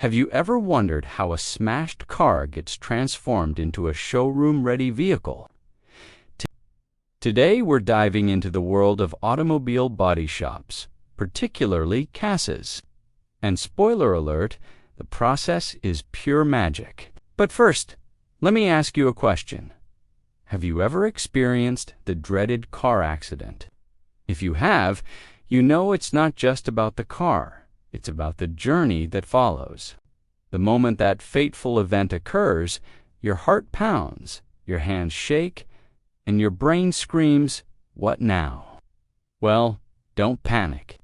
Have you ever wondered how a smashed car gets transformed into a showroom-ready vehicle? Today we're diving into the world of automobile body shops, particularly Casas. And spoiler alert, the process is pure magic. But first, let me ask you a question. Have you ever experienced the dreaded car accident? If you have, you know it's not just about the car. It's about the journey that follows. The moment that fateful event occurs, your heart pounds, your hands shake, and your brain screams, "What now?" Well, don't panic.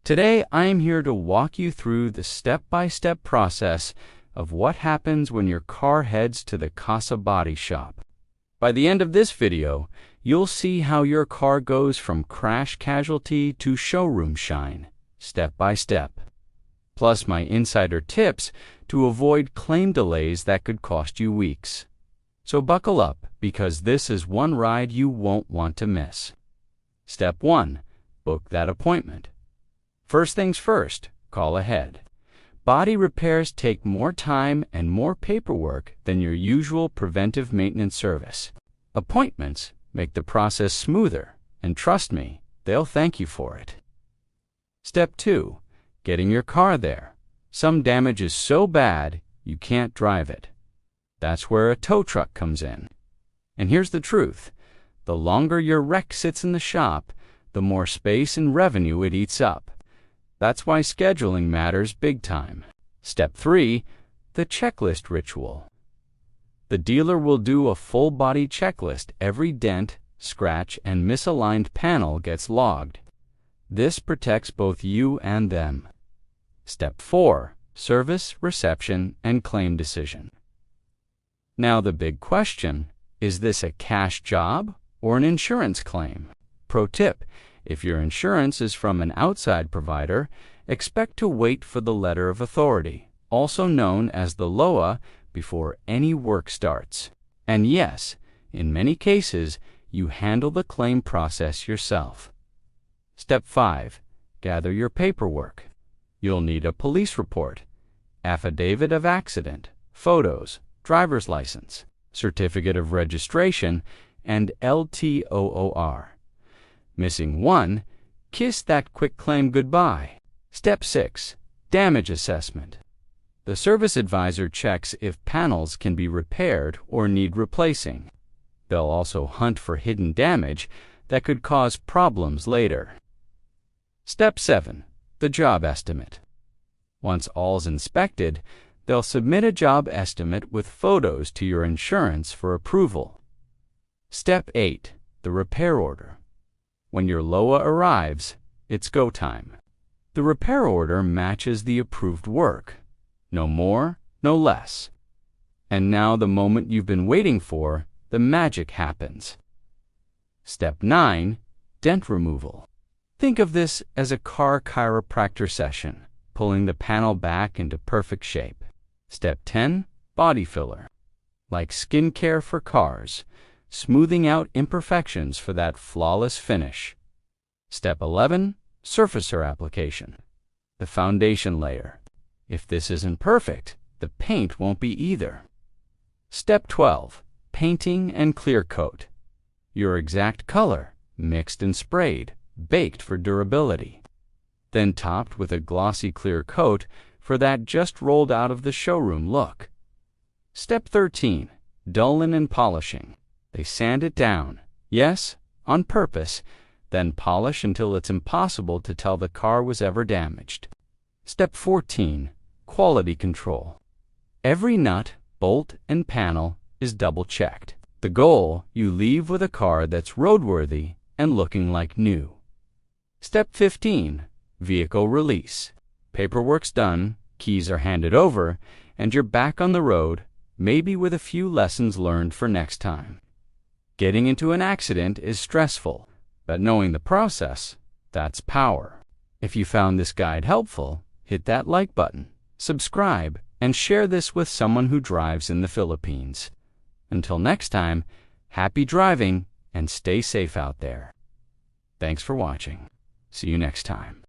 Today, I'm here to walk you through the step-by-step process of what happens when your car heads to the Casa body shop. By the end of this video, you'll see how your car goes from crash casualty to showroom shine, step by step. Plus my insider tips to avoid claim delays that could cost you weeks. So buckle up, because this is one ride you won't want to miss. Step 1. Book that appointment. First things first, call ahead. Body repairs take more time and more paperwork than your usual preventive maintenance service. Appointments make the process smoother, and trust me, they'll thank you for it. Step 2. Getting your car there. Some damage is so bad you can't drive it. That's where a tow truck comes in. And here's the truth. The longer your wreck sits in the shop, the more space and revenue it eats up. That's why scheduling matters big time. Step 3. The checklist ritual. The dealer will do a full-body checklist. Every dent, scratch, and misaligned panel gets logged. This protects both you and them. Step 4. Service, reception, and claim decision. Now the big question, is this a cash job or an insurance claim? Pro tip, if your insurance is from an outside provider, expect to wait for the letter of authority, also known as the LOA, before any work starts. And yes, in many cases, you handle the claim process yourself. Step 5. Gather your paperwork. You'll need a police report, affidavit of accident, photos, driver's license, certificate of registration, and LTOOR. Missing one, kiss that quitclaim goodbye. Step 6. Damage assessment. The service advisor checks if panels can be repaired or need replacing. They'll also hunt for hidden damage that could cause problems later. Step 7. The job estimate. Once all's inspected, they'll submit a job estimate with photos to your insurance for approval. Step 8. The repair order. When your LOA arrives, it's go time. The repair order matches the approved work. No more, no less. And now the moment you've been waiting for, the magic happens. Step 9. Dent removal. Think of this as a car chiropractor session, pulling the panel back into perfect shape. Step 10. Body filler. Like skincare for cars, smoothing out imperfections for that flawless finish. Step 11. Surfacer application. The foundation layer. If this isn't perfect, the paint won't be either. Step 12. Painting and clear coat. Your exact color, mixed and sprayed, baked for durability. Then topped with a glossy clear coat for that just rolled out of the showroom look. Step 13. Dulling and polishing. They sand it down, yes, on purpose, then polish until it's impossible to tell the car was ever damaged. Step 14. Quality control. Every nut, bolt, and panel is double-checked. The goal, you leave with a car that's roadworthy and looking like new. Step 15. Vehicle release. Paperwork's done, keys are handed over, and you're back on the road, maybe with a few lessons learned for next time. Getting into an accident is stressful, but knowing the process, that's power. If you found this guide helpful, hit that like button, subscribe, and share this with someone who drives in the Philippines. Until next time, happy driving and stay safe out there. Thanks for watching. See you next time.